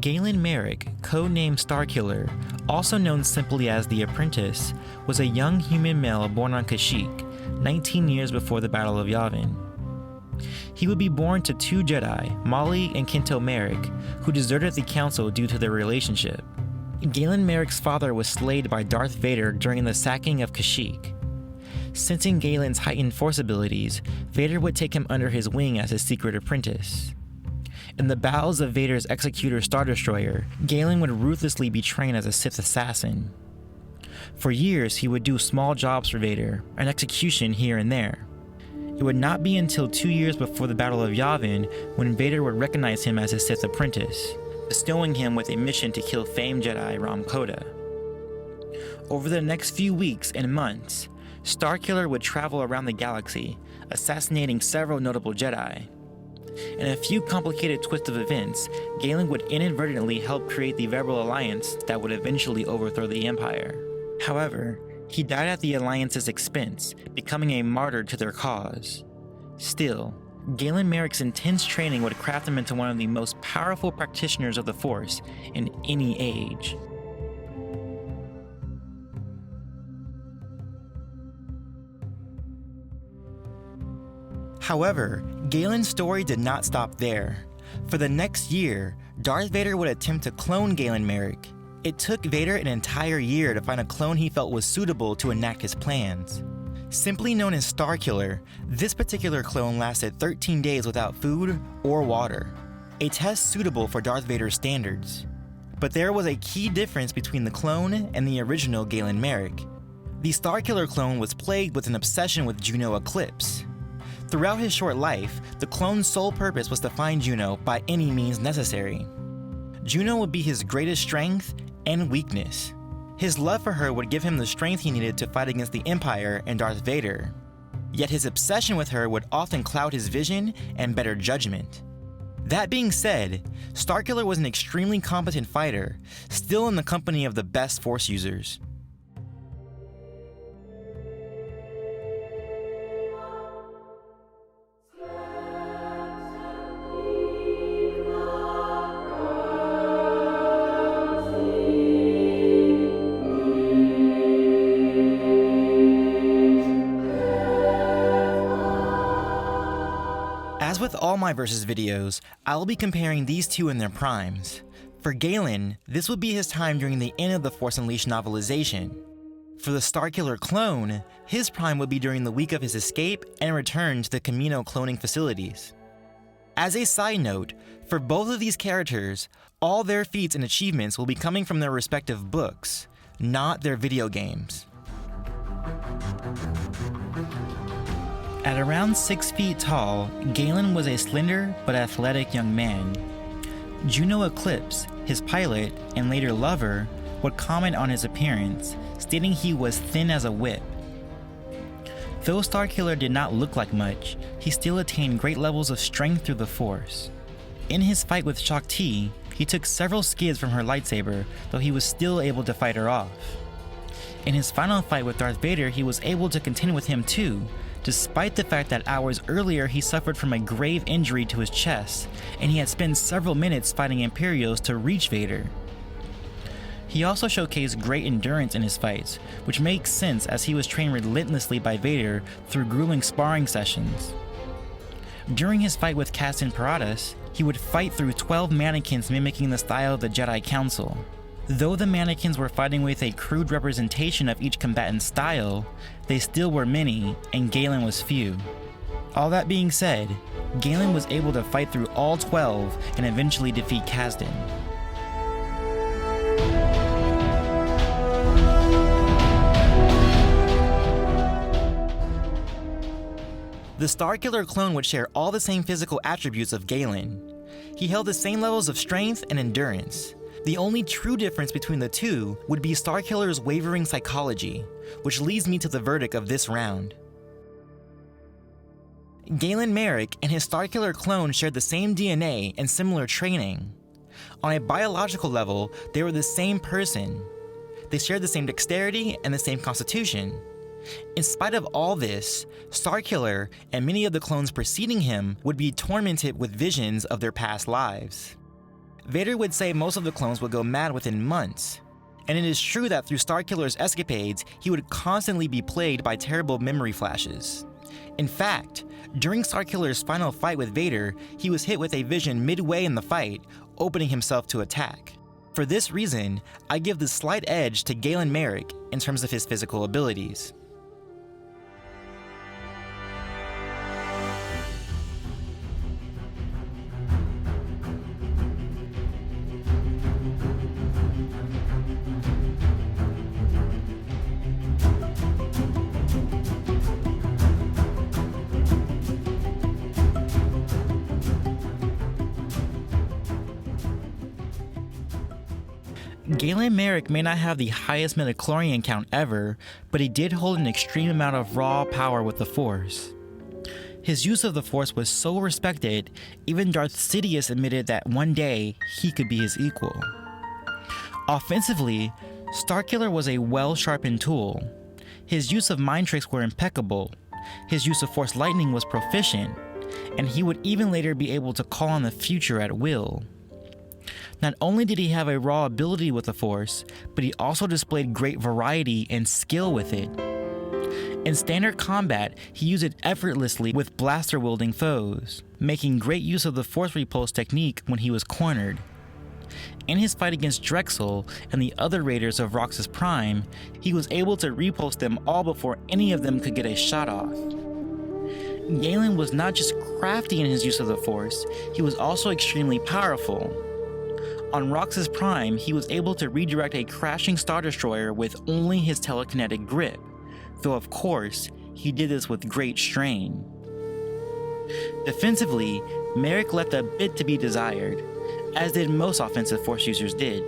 Galen Marek, codenamed Starkiller, also known simply as the Apprentice, was a young human male born on Kashyyyk, 19 years before the Battle of Yavin. He would be born to two Jedi, Molly and Kinto Marek, who deserted the Council due to their relationship. Galen Marek's father was slayed by Darth Vader during the sacking of Kashyyyk. Sensing Galen's heightened force abilities, Vader would take him under his wing as his secret apprentice. In the bowels of Vader's Executor Star Destroyer, Galen would ruthlessly be trained as a Sith assassin. For years, he would do small jobs for Vader, an execution here and there. It would not be until 2 years before the Battle of Yavin when Vader would recognize him as his Sith apprentice, bestowing him with a mission to kill famed Jedi Ram Koda. Over the next few weeks and months, Starkiller would travel around the galaxy, assassinating several notable Jedi. In a few complicated twists of events, Galen would inadvertently help create the Rebel Alliance that would eventually overthrow the Empire. However, he died at the Alliance's expense, becoming a martyr to their cause. Still, Galen Marek's intense training would craft him into one of the most powerful practitioners of the Force in any age. However, Galen's story did not stop there. For the next year, Darth Vader would attempt to clone Galen Marek. It took Vader an entire year to find a clone he felt was suitable to enact his plans. Simply known as Starkiller, this particular clone lasted 13 days without food or water, a test suitable for Darth Vader's standards. But there was a key difference between the clone and the original Galen Marek. The Starkiller clone was plagued with an obsession with Juno Eclipse. Throughout his short life, the clone's sole purpose was to find Juno by any means necessary. Juno would be his greatest strength and weakness. His love for her would give him the strength he needed to fight against the Empire and Darth Vader. Yet his obsession with her would often cloud his vision and better judgment. That being said, Starkiller was an extremely competent fighter, still in the company of the best Force users. As with all my Versus videos, I'll be comparing these two in their primes. For Galen, this would be his time during the end of the Force Unleashed novelization. For the Starkiller clone, his prime would be during the week of his escape and return to the Camino cloning facilities. As a side note, for both of these characters, all their feats and achievements will be coming from their respective books, not their video games. At around 6 feet tall, Galen was a slender but athletic young man. Juno Eclipse, his pilot and later lover, would comment on his appearance, stating he was thin as a whip. Though Starkiller did not look like much, he still attained great levels of strength through the Force. In his fight with Shakti, he took several skids from her lightsaber, though he was still able to fight her off. In his final fight with Darth Vader, he was able to contend with him too, despite the fact that hours earlier he suffered from a grave injury to his chest, and he had spent several minutes fighting Imperials to reach Vader. He also showcased great endurance in his fights, which makes sense as he was trained relentlessly by Vader through grueling sparring sessions. During his fight with Cassian Paratus, he would fight through 12 mannequins mimicking the style of the Jedi Council. Though the mannequins were fighting with a crude representation of each combatant's style, they still were many, and Galen was few. All that being said, Galen was able to fight through all 12 and eventually defeat Kasdan. The Starkiller clone would share all the same physical attributes of Galen. He held the same levels of strength and endurance. The only true difference between the two would be Starkiller's wavering psychology, which leads me to the verdict of this round. Galen Marek and his Starkiller clone shared the same DNA and similar training. On a biological level, they were the same person. They shared the same dexterity and the same constitution. In spite of all this, Starkiller and many of the clones preceding him would be tormented with visions of their past lives. Vader would say most of the clones would go mad within months. And it is true that through Starkiller's escapades, he would constantly be plagued by terrible memory flashes. In fact, during Starkiller's final fight with Vader, he was hit with a vision midway in the fight, opening himself to attack. For this reason, I give the slight edge to Galen Marek in terms of his physical abilities. Galen Marek may not have the highest midichlorian count ever, but he did hold an extreme amount of raw power with the Force. His use of the Force was so respected, even Darth Sidious admitted that one day he could be his equal. Offensively, Starkiller was a well-sharpened tool. His use of mind tricks were impeccable, his use of Force lightning was proficient, and he would even later be able to call on the future at will. Not only did he have a raw ability with the Force, but he also displayed great variety and skill with it. In standard combat, he used it effortlessly with blaster-wielding foes, making great use of the Force repulse technique when he was cornered. In his fight against Drexel and the other raiders of Roxas Prime, he was able to repulse them all before any of them could get a shot off. Galen was not just crafty in his use of the Force, he was also extremely powerful. On Roxas Prime, he was able to redirect a crashing Star Destroyer with only his telekinetic grip, though of course, he did this with great strain. Defensively, Marek left a bit to be desired, as did most offensive Force users did.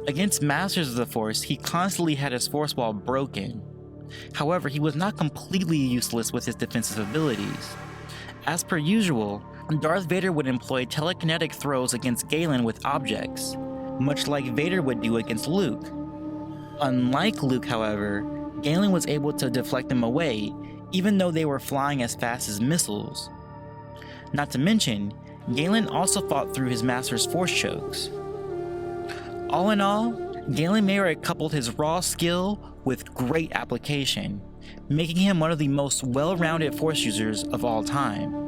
Against Masters of the Force, he constantly had his Force wall broken. However, he was not completely useless with his defensive abilities. As per usual, Darth Vader would employ telekinetic throws against Galen with objects, much like Vader would do against Luke. Unlike Luke, however, Galen was able to deflect them away, even though they were flying as fast as missiles. Not to mention, Galen also fought through his master's Force chokes. All in all, Galen Marek coupled his raw skill with great application, making him one of the most well-rounded Force users of all time.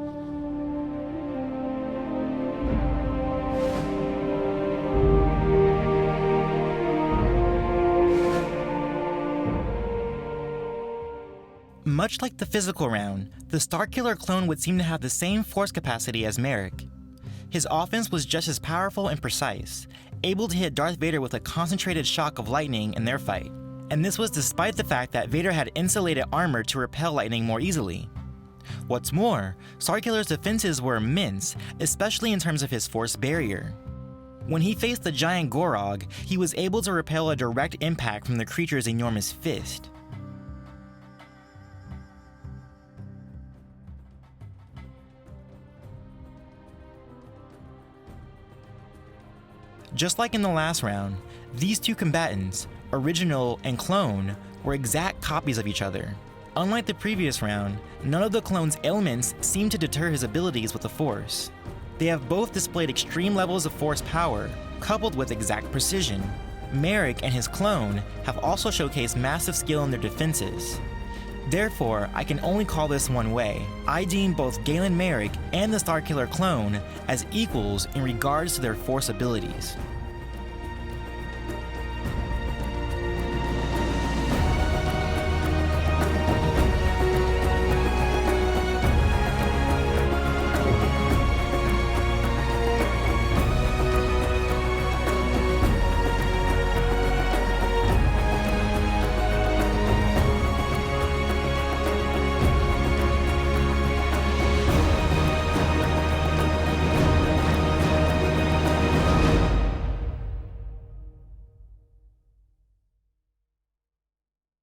Much like the physical round, the Starkiller clone would seem to have the same Force capacity as Marek. His offense was just as powerful and precise, able to hit Darth Vader with a concentrated shock of lightning in their fight. And this was despite the fact that Vader had insulated armor to repel lightning more easily. What's more, Starkiller's defenses were immense, especially in terms of his Force barrier. When he faced the giant Gorog, he was able to repel a direct impact from the creature's enormous fist. Just like in the last round, these two combatants, Original and Clone, were exact copies of each other. Unlike the previous round, none of the clone's ailments seemed to deter his abilities with the Force. They have both displayed extreme levels of Force power, coupled with exact precision. Marek and his clone have also showcased massive skill in their defenses. Therefore, I can only call this one way. I deem both Galen Marek and the Starkiller clone as equals in regards to their Force abilities.